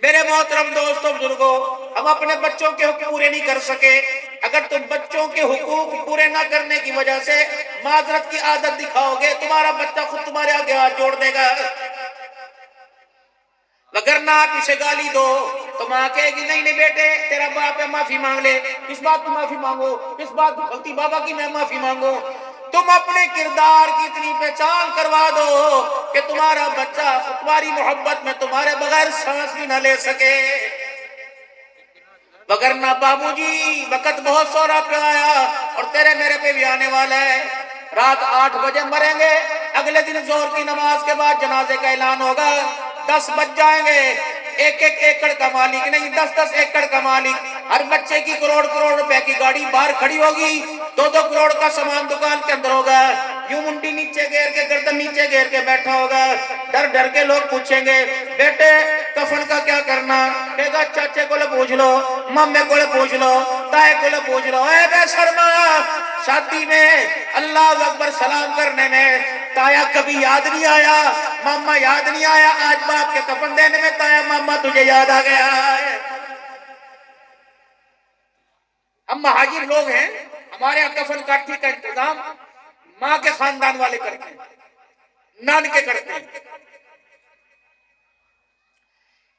میرے محترم دوستوں بزرگوں، ہم اپنے بچوں کے حقوق پورے نہیں کر سکے. اگر تم بچوں کے حقوق پورے نہ کرنے کی وجہ سے معذرت کی عادت دکھاؤ گے، تمہارا بچہ خود تمہارے آگے ہاتھ جوڑ دے گا. وگرنہ آپ اسے گالی دو تو ماں کہے گی نہیں نہیں بیٹے، تیرا باپ ہے، معافی مانگ لے. کس بات کی معافی مانگو؟ کس بات کی غلطی بابا کی میں معافی مانگو؟ تم اپنے کردار کی اتنی پہچان کروا دو کہ تمہارا بچہ تمہاری محبت میں تمہارے بغیر سانس بھی نہ لے سکے. وگرنہ بابو جی وقت بہت سورا پہ آیا اور تیرے میرے پہ بھی آنے والا ہے. رات 8 بجے مریں گے، اگلے دن ظہر کی نماز کے بعد جنازے کا اعلان ہوگا. 10 بج جائیں گے، ایک ایکڑ کا مالک نہیں، 10 ایکڑ کا مالک. ہر بچے کی کروڑ روپے کی گاڑی باہر کھڑی ہوگی، 2 کروڑ کا سامان دکان کے اندر ہوگا. یوں منڈی نیچے گیر کے، گردن نیچے گیر کے بیٹھا ہوگا. ڈر کے لوگ پوچھیں گے بیٹے کفن کا کیا کرنا؟ کہے گا چاچے کو پوچھ لو، مامے کو پوچھ لو، تائے کو پوچھ لو. اے بے شرما، شادی میں اللہ اکبر سلام کرنے میں تایا کبھی یاد نہیں آیا، ماما یاد نہیں آیا. آج باپ کے کفن دینے میں تایا ماما تجھے یاد آ گیا ہے. ہم مہاجر لوگ ہیں، ہمارے یہاں کفن کاٹھی کا انتظام ماں کے خاندان والے کرتے ہیں، نان کے کرتے ہیں.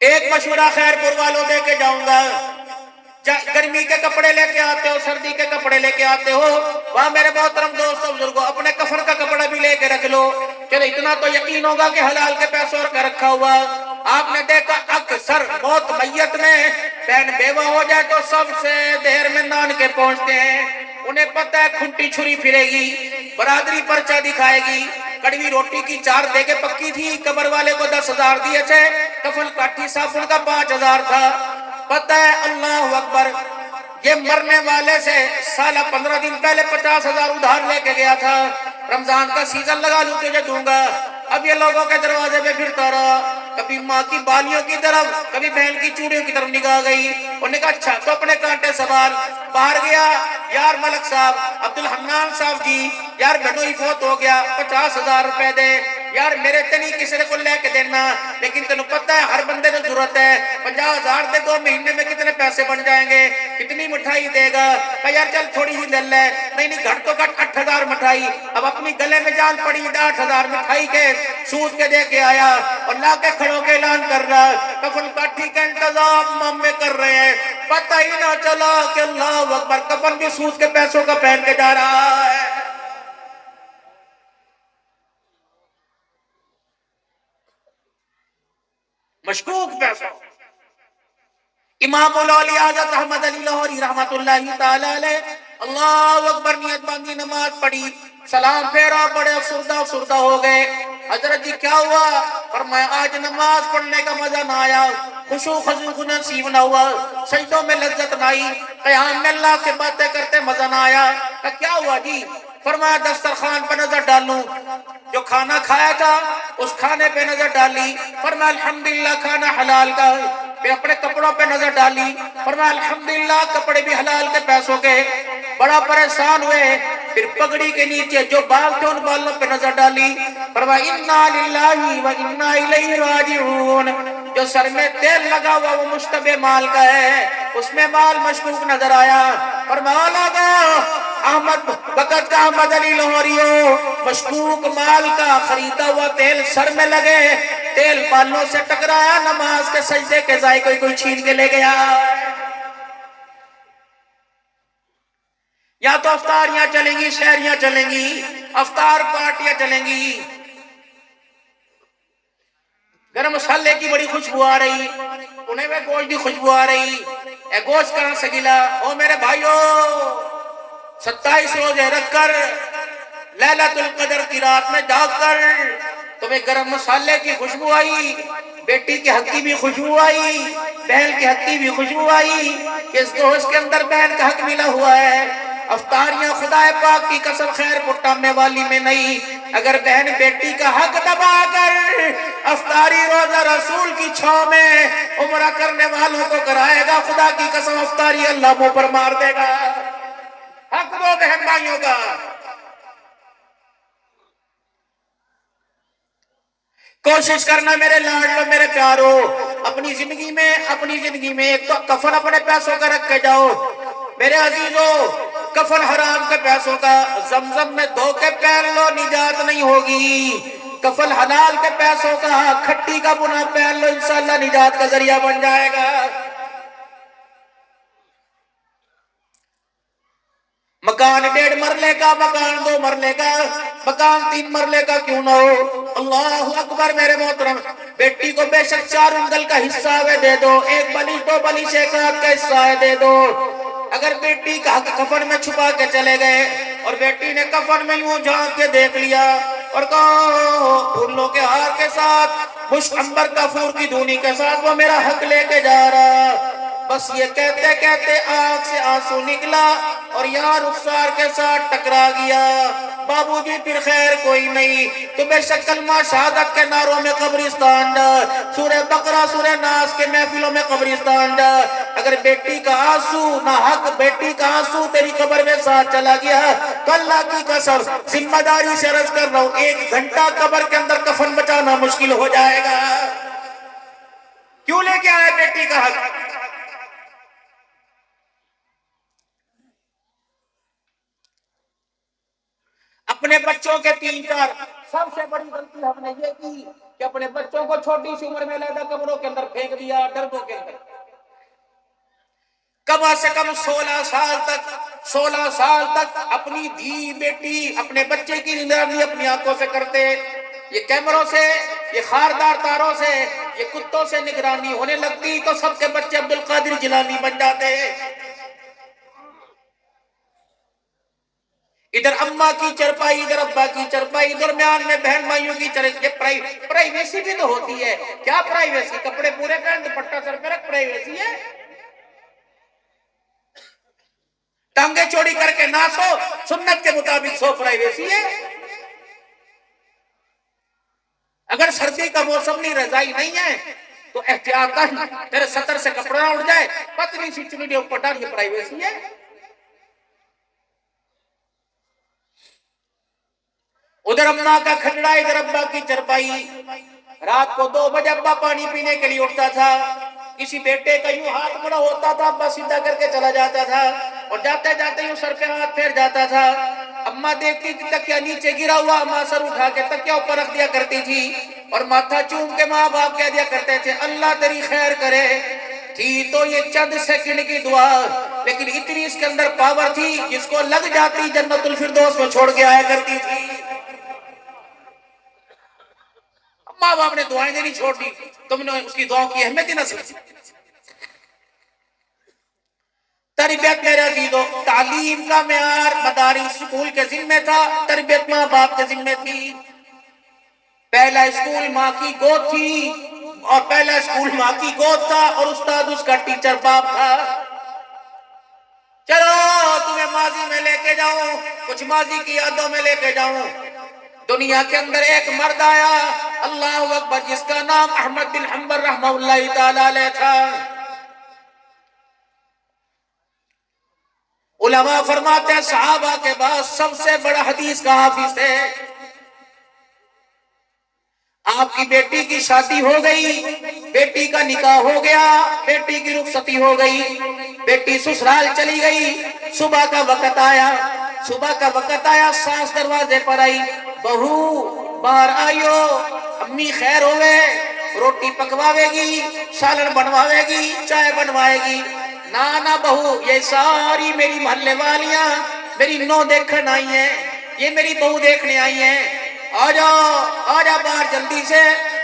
ایک مشورہ خیر پور والوں دے کے جاؤں گا. گرمی کے کپڑے لے کے آتے ہو، سردی کے کپڑے لے کے آتے ہو، وہاں میرے محترم دوستوں بزرگوں اپنے کفن کا کپڑا بھی لے کے رکھ لو. چلو اتنا تو یقین ہوگا کہ حلال کے پیسوں کا رکھا ہوا. آپ نے دیکھا اکثر موت میت میں بہن بیوہ ہو جائے تو سب سے دیر میں نان کے پہنچتے ہیں. انہیں پتہ ہے کھنٹی چھری پھرے گی، برادری پرچہ دکھائے گی. کڑوی روٹی کی 4 دیگیں پکی تھی، قبر والے کو 10,000 دیے تھے، کفن کاٹھی صابن کا 5,000 تھا. پتہ ہے اللہ اکبر یہ مرنے والے سے سالہ 15 دن پہلے 50,000 ادھار لے کے گیا تھا. رمضان کا سیزن لگا لوں تجھے دوں گا. اب یہ لوگوں کے دروازے پہ پھرتا رہا، کبھی ماں کی بالیوں کی طرف، کبھی بہن کی چوڑیوں کی طرف نگاہ گئی. انہوں نے کہا اچھا تو اپنے کانٹے سوال. باہر گیا، یار ملک صاحب، عبدالحنان صاحب جی، یار بنوئی فوت ہو گیا، 50,000 روپے دے. یار میرے تنی کسی کو لے کے دینا، لیکن تنہوں پتہ ہے ہر بندے کو ضرورت ہے، 50,000 دے 2 مہینے میں کتنے پیسے بن جائیں گے، کتنی مٹھائی دے گا؟ کہا یار چل تھوڑی ہی لے لے. نہیں گھٹ تو گھٹ 8,000 مٹھائی. اب اپنی گلے میں جان پڑی 8,000 مٹھائی کے سود کے دے کے آیا اور لا کے کھڑوں کے اعلان کر رہا کفن کاٹھی کا انتظام مامے کر رہے ہیں. پتہ ہی نہ چلا کہ اللہ اکبر کفن بھی سود کے پیسوں کا پہن کے جا رہا ہے. مشکوک پیسوں. امام الاولیاء حضرت احمد علی لاہوری رحمت اللہ تعالی علیہ اللہ اکبر نیت باندھی نماز پڑھی، سلام پھیرا، بڑے افسردہ ہو گئے. حضرت جی کیا ہوا؟ فرمایا آج نماز پڑھنے کا مزہ نہ آیا، خشوع خضوع نصیب نہ ہوا، سجدوں میں لذت نہ آئی، قیام میں اللہ سے باتیں کرتے مزہ نہ آیا. کیا ہوا جی؟ فرمایا دسترخوان پر نظر ڈالوں، جو کھانا کھایا تھا اس کھانے پہ نظر ڈالی، فرمایا الحمدللہ کھانا حلال کا. پھر اپنے کپڑوں پہ نظر ڈالی، فرمایا الحمدللہ کپڑے بھی حلال کے پیسوں کے. بڑا پریشان ہوئے، پھر پگڑی کے نیچے جو بال تھے ان بالوں پہ نظر ڈالی، فرمایا انا للہ و انا الیہ راجعون. جو سر میں تیل لگا ہوا وہ مشتبہ مال کا ہے، اس میں مال مشکوک نظر آیا. فرمایا لگا احمد وقت کا احمد علی لاہوریوں، مشکوک مال کا خریدا ہوا تیل سر میں لگے، تیل بالوں سے ٹکرایا، نماز کے سجدے کے ذائقے کوئی چھین کے لے گیا. یا تو افطاریاں چلیں گی، شہریاں چلیں گی، افطار پارٹیاں چلیں گی. گرم مسالے کی بڑی خوشبو آ رہی، انہیں میں گوشت کی خوشبو آ رہی. اے گوشت کہاں سے گلا؟ او میرے بھائیو، 27 روزے رکھ کر لیلۃ القدر کی رات میں جاگ کر تمہیں گرم مسالے کی خوشبو آئی، بیٹی کے حق کی بھی خوشبو آئی، بہن کے حق کی بھی خوشبو آئی کہ اس گوشت کے اندر بہن کا حق ملا ہوا ہے. افطاریاں خدا پاک کی قسم خیر پٹامنے والی میں نہیں. اگر بہن بیٹی کا حق دبا کر افطاری روزہ رسول کی چھاؤں میں عمرہ کرنے والوں کو کرائے گا، خدا کی قسم افطاری اللہ منہ پر مار دے گا. حق دو بہن بھائیوں کا. کوشش کرنا میرے لاڈلو، میرے پیارو، اپنی زندگی میں ایک تو کفن اپنے پیسوں کا رکھ کے جاؤ میرے عزیزو، کفن حرام کے پیسوں کا، زمزم میں دھو کے پہن لو، نجات نہیں ہوگی۔ کفن حلال کے پیسوں کا، کھٹی کا بنا پہن لو، انشاءاللہ نجات کا ذریعہ بن جائے گا۔ مکان 1.5 مرلے کا، مکان 2 مرلے کا، مکان 3 مرلے کا کیوں نہ ہو، اللہ اکبر میرے محترم، بیٹی کو بے شک 4 انگل کا حصہ ہے دے دو، 1 بلی 2 بلی 6 ہاتھ کا حصہ ہے دے دو۔ اگر بیٹی کا حق کفن میں چھپا کے چلے گئے اور بیٹی نے کفن میں یوں جھانک کے دیکھ لیا اور کہا پھولوں کے ہار کے ساتھ، مشک عنبر کافور کی دھونی کے ساتھ وہ میرا حق لے کے جا رہا، بس یہ کہتے کہتے آنکھ سے آنسو نکلا اور یہاں رخسار کے ساتھ ٹکرا گیا۔ بابو جی پھر خیر کوئی نہیں، تو بے شک کلمہ شہادت کے نعروں میں قبرستان جا، سورہ بقرہ سورہ ناس کے محفلوں میں قبرستان جا۔ اگر بیٹی کا آنسو نہ حق، بیٹی کا آنسو تیری قبر میں ساتھ چلا گیا تو اللہ کی قسم ذمہ داری سے عرض کر رہا ہوں 1 گھنٹہ قبر کے اندر کفن بچانا مشکل ہو جائے گا۔ کیوں لے کے آئے بیٹی کا حق؟ اپنے بچوں کے 3-4 سب سے بڑی غلطی ہم نے یہ کی کہ اپنے بچوں کو چھوٹی سی عمر میں علیحدہ قبروں کے اندر پھینک دیا، ڈربوں کے اندر۔ کم سے کم 16 سال تک اپنی دھی بیٹی اپنے بچے کی نگرانی اپنی آنکھوں سے کرتے، یہ کیمروں سے، یہ خاردار تاروں سے، یہ کتوں سے نگرانی ہونے لگتی تو سب کے بچے عبدالقادر جیلانی بن جاتے۔ ادھر اماں کی چرپائی، ادھر ابا کی چرپائی، درمیان میں بہن بھائیوں کی چرپائی۔ یہ پرائیویسی بھی تو ہوتی ہے، کیا پرائیویسی؟ کپڑے پورے پہن دوپٹہ سر پہ رکھ، پرائیویسی ہے؟ ٹانگیں چوڑی کر کے نہ سو، سنت کے مطابق سو، پرائیویسی ہے؟ اگر سردی کا موسم نہیں، رضائی نہیں ہے تو احتیاطاً تیرے سطر سے کپڑا نہ اڑ جائے، پتلی سی چنی اوپر ڈال، یہ پرائیویسی ہے؟ ادھر اماں کا کھجڑا، ادھر ابا کی چرپائی۔ رات کو 2 بجے ابا پانی پینے کے لیے اٹھتا تھا، کسی بیٹے کا یوں ہاتھ مڑا ہوتا تھا، ابا سیدھا کر کے چلا جاتا تھا اور جاتے جاتے یوں سر پہ ہاتھ پھیر جاتا تھا۔ اماں دیکھتی تھی تکیہ نیچے گرا ہوا، اماں سر اٹھا کے تکیہ اوپر رکھ دیا کرتی تھی اور ماتھا چوم کے ماں باپ کہہ دیا کرتے تھے اللہ تیری خیر کرے۔ تھی تو یہ چند سیکنڈ کی دعا، لیکن اتنی اس کے اندر پاور تھی جس کو لگ جاتی جنت الفردوس میں چھوڑ کے آیا کرتی تھی۔ ماں باپ نے دعائیں دینی چھوڑ دی، تم نے اس کی دعاؤں کی اہمیت ہی نہ سمجھی۔ تربیت میرے عزیزو، تعلیم کا معیار مدارس اسکول کے ذمہ تھا، تربیت ماں باپ کے ذمہ تھی۔ پہلا اسکول ماں کی گود تھی اور پہلا اسکول ماں کی گود تھا اور استاد اس کا ٹیچر باپ تھا۔ چلو تمہیں ماضی میں لے کے جاؤں، کچھ ماضی کی یادوں میں لے کے جاؤں۔ دنیا کے اندر ایک مرد آیا، اللہ اکبر، جس کا نام احمد بن حنبل رحمہ اللہ تعالی علیہ تھا۔ علماء فرماتے ہیں صحابہ کے بعد سب سے بڑا حدیث کا حافظ ہے۔ آپ کی بیٹی کی شادی ہو گئی، بیٹی کا نکاح ہو گیا، بیٹی کی رخصتی ہو گئی، بیٹی سسرال چلی گئی، صبح کا وقت آیا، ساس دروازے پر آئی، بہو باہر آئیو، امی خیر ہوئے، روٹی پکواوے گی، سالن بنواوے گی، چائے بنوائے گی۔ نانا بہو، یہ ساری میری محلے والیاں میری نو دیکھن آئی ہیں، یہ میری بہو دیکھنے آئی ہیں، آجا باہر جلدی سے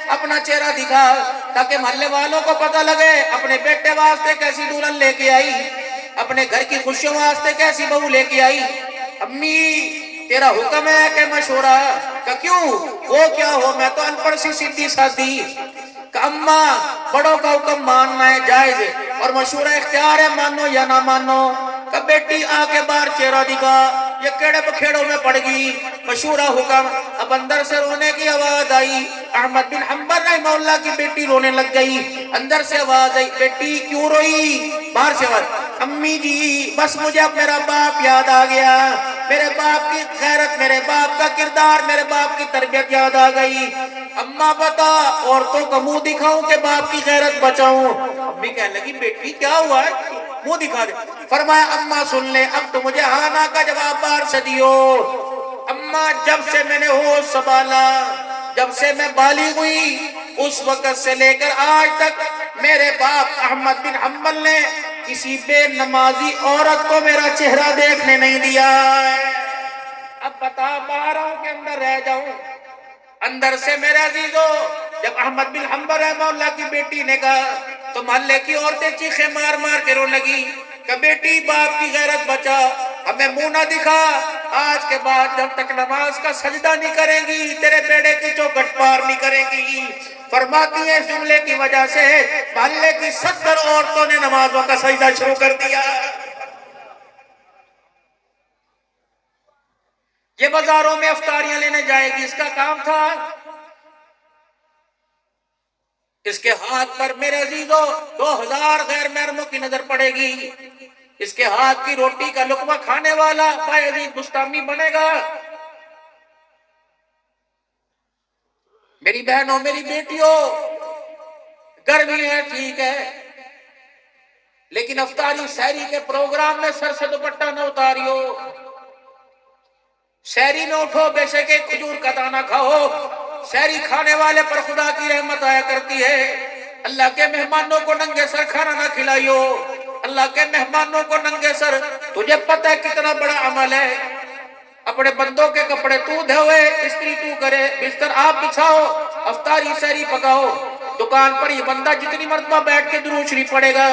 اپنا چہرہ دکھا تاکہ محلے والوں کو پتہ لگے اپنے بیٹے واسطے کیسی دلہن لے کے آئی، اپنے گھر کی خوشیوں واسطے کیسی بہو لے کے آئی۔ امی تیرا حکم ہے کہ مشورہ؟ کہ کیوں؟ وہ کیا ہو، میں تو ان پڑھ سی سیدھی سادھی۔ کہ اماں بڑوں کا حکم ماننا ہے جائز ہے اور مشورہ اختیار ہے، مانو یا نہ مانو۔ کہ بیٹی آ کے باہر چہرہ دکھا، یہ کیڑے بکھیڑوں میں پڑ گئی، مشورہ حکم۔ اب اندر سے رونے کی آواز آئی، احمد بن حنبل رحمہ اللہ کی بیٹی رونے لگ گئی، اندر سے آواز آئی، بیٹی کیوں روئی؟ باہر سے آواز، امی جی بس مجھے اب میرا باپ یاد آ گیا، میرے باپ کی غیرت، میرے باپ کا کردار، میرے باپ کی تربیت یاد آ گئی۔ اماں بتا عورتوں کا منہ دکھاؤں کہ باپ کی غیرت بچاؤں؟ امی کہنے لگی بیٹی کیا ہوا ہے، منہ دکھا دے۔ فرمایا اماں سن لے، اب تو مجھے ہاں نا کا جواب بار سے دیو۔ اماں جب سے میں نے ہوش سنبھالا، جب سے میں بالغ ہوئی، اس وقت سے لے کر آج تک میرے باپ احمد بن حنبل نے کسی بے نمازی عورت کو میرا چہرہ دیکھنے نہیں دیا ہے۔ اب بتا پا رہا ہوں کہ اندر رہ جاؤں اندر سے میرے عزیزو۔ جب احمد بن حنبل رحمہ اللہ کی بیٹی نے کہا تو محلے کی عورتیں چیخیں مار مار کے رو لگی کہ بیٹی باپ کی غیرت بچا، ہمیں منہ نہ دکھا، آج کے بعد جب تک نماز کا سجدہ نہیں کریں گی تیرے بیڑے کی چوکھٹ پار نہیں کریں گی۔ فرماتی ہیں اس جملے کی وجہ سے محلے کی 70 عورتوں نے نمازوں کا سجدہ شروع کر دیا۔ یہ بازاروں میں افطاریاں لینے جائے گی، اس کا کام تھا۔ اس کے ہاتھ پر میرے عزیزو 2000 غیر محرموں کی نظر پڑے گی۔ اس کے ہاتھ کی روٹی کا لقمہ کھانے والا باعزید مستعمی بنے گا۔ میری بہنوں، میری بیٹیوں، گرمی ہے ٹھیک ہے، لیکن افطاری سحری کے پروگرام میں سر سے دوپٹہ نہ اتاریو۔ سحری میں اٹھو، بے شک ایک کھجور کا دانہ کھاؤ۔ سحری کھانے والے پر خدا کی رحمت آیا کرتی ہے۔ اللہ کے مہمانوں کو ننگے سر کھانا نہ کھلائیو۔ اللہ کے مہمانوں کو ننگے سر، تجھے پتہ ہے کتنا بڑا عمل ہے۔ اپنے بندوں کے کپڑے تو دھوئے، استری تو کرے، بستر آپ بچھاؤ، افطاری سحری پکاؤ۔ دکان پر یہ بندہ جتنی مرتبہ بیٹھ کے درود شریف پڑھے گا،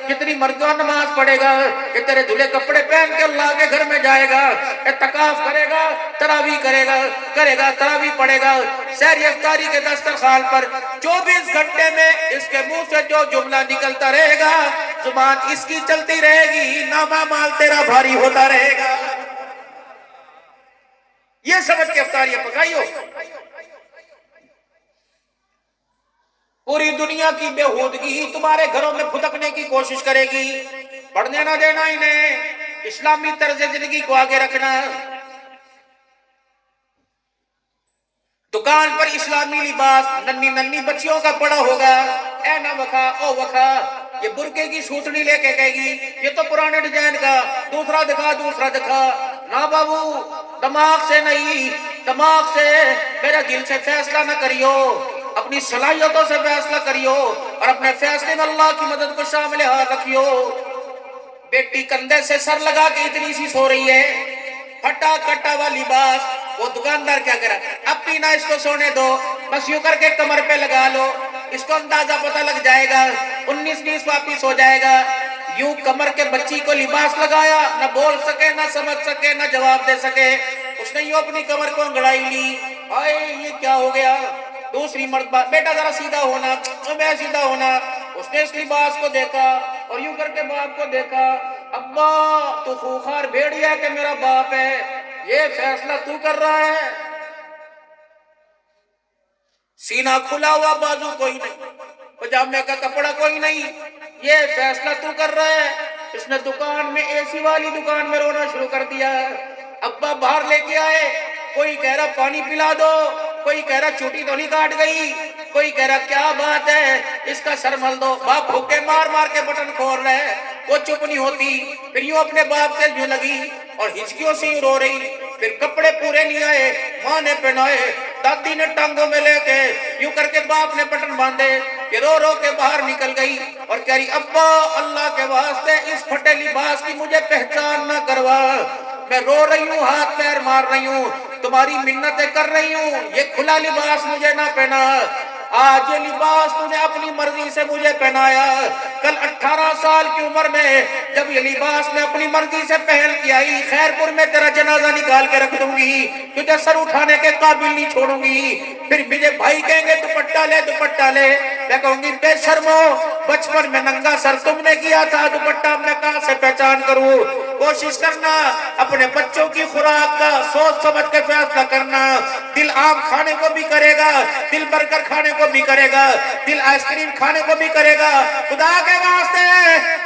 جتنی مرتبہ نماز پڑھے گا، یہ تیرے دھلے کپڑے پہن کے اللہ کے گھر میں جائے گا، اعتکاف کرے گا، تراویح کرے گا، تراویح پڑھے گا۔ سحری افطاری کے دسترخوان پر 24 گھنٹے میں اس کے منہ سے جو جملہ نکلتا رہے گا، زبان اس کی چلتی رہے گی، نامہ مال تیرا بھاری ہوتا رہے گا۔ یہ سمجھ کے افطاریاں پکائیو۔ پوری دنیا کی بےہودگی تمہارے گھروں میں پھدکنے کی کوشش کرے گی، پڑھنے نہ دینا انہیں، اسلامی طرز زندگی کو آگے رکھنا۔ دکان پر اسلامی لباس ننھی ننھی بچیوں کا پڑا ہوگا، اے نہ وکھا او وکھا، یہ برقعے کی سوتنی لے کے کہے گی یہ تو پرانے ڈیزائن کا، دوسرا دکھا۔ نہ بابو، دماغ سے نہیں، دماغ سے میرے دل سے فیصلہ نہ کریو، اپنی صلاحیتوں سے فیصلہ کریو، اور اپنے فیصلے میں اللہ کی مدد کو شامل حال رکھیو۔ بیٹی کندھے سے سر لگا کے اتنی سی سو رہی ہے، پھٹا کٹا ہوا لباس، وہ دکاندار کیا کرا، اب پینا اس کو سونے دو، بس یوں کر کے کمر پہ لگا لو، اس کو اندازہ پتہ لگ جائے گا، 19 واپس ہو جائے گا۔ یوں کمر کے بچی کو لباس لگایا، نہ بول سکے، نہ سمجھ سکے، نہ جواب دے سکے، اس نے یوں اپنی کمر کو انگڑائی لی، آئے یہ کیا ہو گیا؟ دوسری مرتبہ بیٹا ذرا سیدھا ہونا، میں سیدھا ہونا، اس نے اس لباس کو دیکھا اور یوں کر کے باپ کو دیکھا، ابا تو خوخار بھیڑیا کہ میرا باپ ہے، یہ فیصلہ تو کر رہا ہے؟ سینہ کھلا ہوا، بازو کوئی نہیں، پجامے کا کپڑا کوئی نہیں، یہ فیصلہ تو کر رہا ہے؟ اس نے دکان میں اے سی والی دکان میں رونا شروع کر دیا۔ ابا باہر لے کے آئے، کوئی کہہ رہا پانی پلا دو، کوئی کہہ رہا چوٹی تو نہیں کاٹ گئی، کوئی کہہ رہا کیا بات ہے اس کا سر مل دو۔ باپ بھوکے مار مار کے بٹن کھول رہے، وہ چپ نہیں ہوتی، پھر یوں اپنے باپ کے یوں لگی اور ہچکیوں سے یوں رو رہی۔ پھر کپڑے پورے نہیں آئے، ماں نے پہنائے، دادی نے ٹانگوں میں لے کے یوں کر کے باپ نے بٹن باندھے، یہ رو رو کے باہر نکل گئی اور کہہ رہی ابا اللہ کے واسطے اس پھٹے لباس کی مجھے پہچان نہ کروا، میں رو رہی ہوں، ہاتھ پیر مار رہی ہوں، تمہاری منتیں کر رہی ہوں، یہ کھلا لباس مجھے نہ پہنا، آج یہ لباس تو نے اپنی مرضی سے مجھے پہنایا، کل 18 سال کی عمر میں جب یہ لباس میں اپنی مرضی سے پہن کے آئی، خیر پور میں تیرا جنازہ نکال کے رکھ دوں گی، تجھے سر اٹھانے کے قابل نہیں چھوڑوں گی، پھر مجھے بھائی کہیں گے دوپٹہ لے دوپٹہ لے، میں کہوں گی بے شرمو، بچپن میں ننگا سر تم نے کیا تھا، دوپٹہ میں کہاں سے پہچان کروں؟ کوشش کرنا اپنے بچوں کی خوراک کا سوچ سمجھ کے فیصلہ کرنا۔ دل آم کھانے کو بھی کرے گا، دل برگر کھانے کو بھی کرے گا، دل آئس کریم کھانے کو بھی کرے گا۔ خدا کے واسطے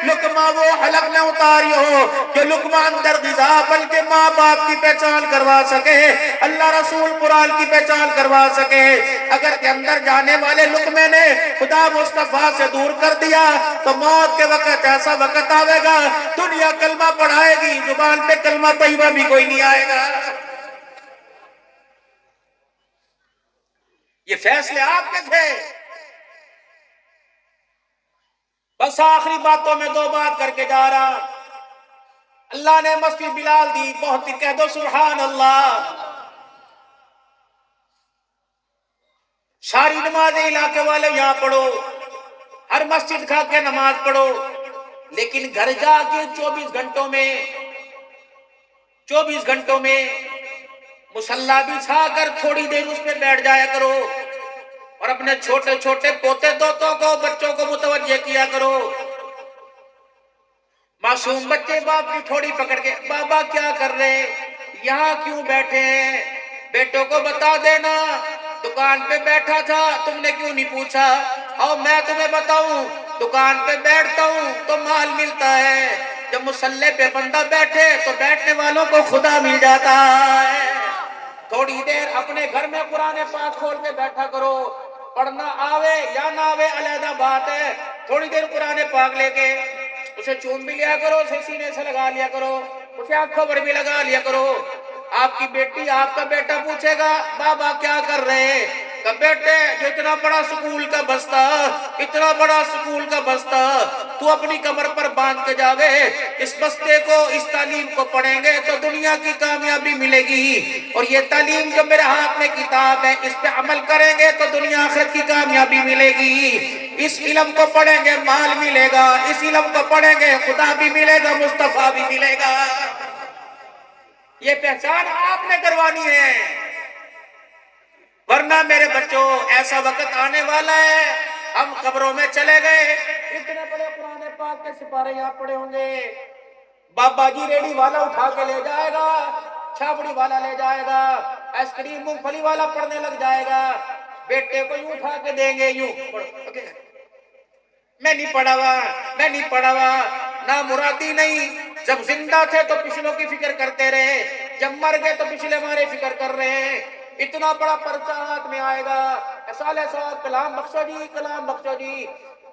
لقمہ وہ حلق میں اتاری ہو جو لقمہ اندر غذا بلکہ ماں باپ کی پہچان کروا سکے، اللہ رسول قرآن کی پہچان کروا سکے۔ اگر کے اندر جانے والے لقمے نے خدا مصطفیٰ سے دور کر دیا تو موت کے وقت ایسا وقت آئے گا دنیا کلمہ پڑھائے گی، زبان پہ کلمہ طیبہ بھی کوئی نہیں آئے گا۔ یہ فیصلے آپ کے تھے۔ بس آخری باتوں میں دو بات کر کے جا رہا۔ اللہ نے مسجد بلال دی، بہت ہی کہہ دو سبحان اللہ۔ ساری نماز علاقے والے یہاں پڑھو، ہر مسجد کھا کے نماز پڑھو، لیکن گھر جا کے 24 گھنٹوں میں مصلی بچھا کر تھوڑی دیر اس پہ بیٹھ جایا کرو، اور اپنے چھوٹے چھوٹے پوتے دوتوں کو، بچوں کو متوجہ کیا کرو۔ معصوم بچے باپ کی تھوڑی پکڑ کے بابا کیا کر رہے، یہاں کیوں بیٹھے ہیں؟ بیٹوں کو بتا دینا دکان پہ بیٹھا تھا، تم نے کیوں نہیں پوچھا؟ اور میں تمہیں بتاؤں دکان پہ بیٹھتا ہوں تو مال ملتا ہے، جب مصلی پہ بندہ بیٹھے تو بیٹھنے والوں کو خدا مل جاتا ہے۔ تھوڑی دیر اپنے گھر میں قرآن پاک کھول کے بیٹھا کرو، پڑھنا آوے یا نہ آوے علیحدہ بات ہے، تھوڑی دیر قرآن پاک لے کے اسے چوم بھی لیا کرو، اسے سینے سے لگا لیا کرو، اسے آنکھوں پر بھی لگا لیا کرو۔ آپ کی بیٹی، آپ کا بیٹا پوچھے گا بابا کیا کر رہے ہیں؟ کہ بیٹے جو اتنا بڑا سکول کا بستہ، اتنا بڑا سکول کا بستہ تو اپنی کمر پر باندھ کے جاوے، اس بستے کو، اس تعلیم کو پڑھیں گے تو دنیا کی کامیابی ملے گی، اور یہ تعلیم جو میرے ہاتھ میں کتاب ہے اس پہ عمل کریں گے تو دنیا آخرت کی کامیابی ملے گی۔ اس علم کو پڑھیں گے مال ملے گا، اس علم کو پڑھیں گے خدا بھی ملے گا، مصطفیٰ بھی ملے گا۔ یہ پہچان آپ نے کروانی ہے، ورنہ میرے بچوں ایسا وقت آنے والا ہے ہم قبروں میں چلے گئے، اتنے بڑے قرآن پاک کے سپارے یہاں پڑے ہوں گے، بابا جی ریڑی والا اٹھا کے لے جائے گا، چھاپڑی والا لے جائے گا، آئس کریم مونگ پھلی والا پڑھنے لگ جائے گا، بیٹے کو یوں اٹھا کے دیں گے، یوں میں نہیں پڑھا ہوا، نہ مرادی نہیں۔ جب زندہ تھے تو پچھلوں کی فکر کرتے رہے، جب مر گئے تو پچھلے ہمارے فکر کر رہے ہیں۔ اتنا بڑا پرچہ ہاتھ میں آئے گا، سال کلام بخشو جی،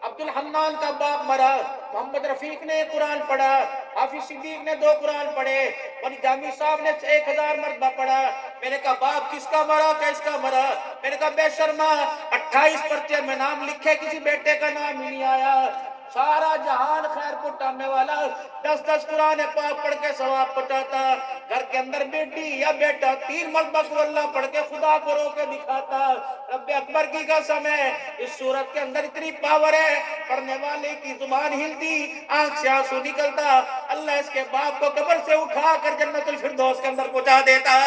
عبد الحنان کا باپ مرا، محمد رفیق نے قرآن پڑھا، حافظ صدیق نے 2 قرآن پڑھے، اور جامی صاحب نے 1000 مرتبہ پڑھا۔ میں نے کہا باپ کس کا مرا، کس کا مرا؟ میں نے کہا بے شرما 28 پرچے میں نام لکھے، کسی بیٹے کا نام ہی نہیں آیا۔ سارا جہان خیر کو ٹاننے والا 10 قرآن پاک پڑھ کے ثواب پٹاتا، گھر کے اندر بیٹی یا بیٹا 3 مرتبہ سورہ اللہ پڑھ کے خدا کو رو کے دکھاتا۔ رب اکبر کی قسم ہے اس سورت کے اندر اتنی پاور ہے، پڑھنے والے کی زبان ہلتی، آنکھ سے آنسو نکلتا، اللہ اس کے باپ کو قبر سے اٹھا کر جنت الفردوس کے اندر پہنچا دیتا۔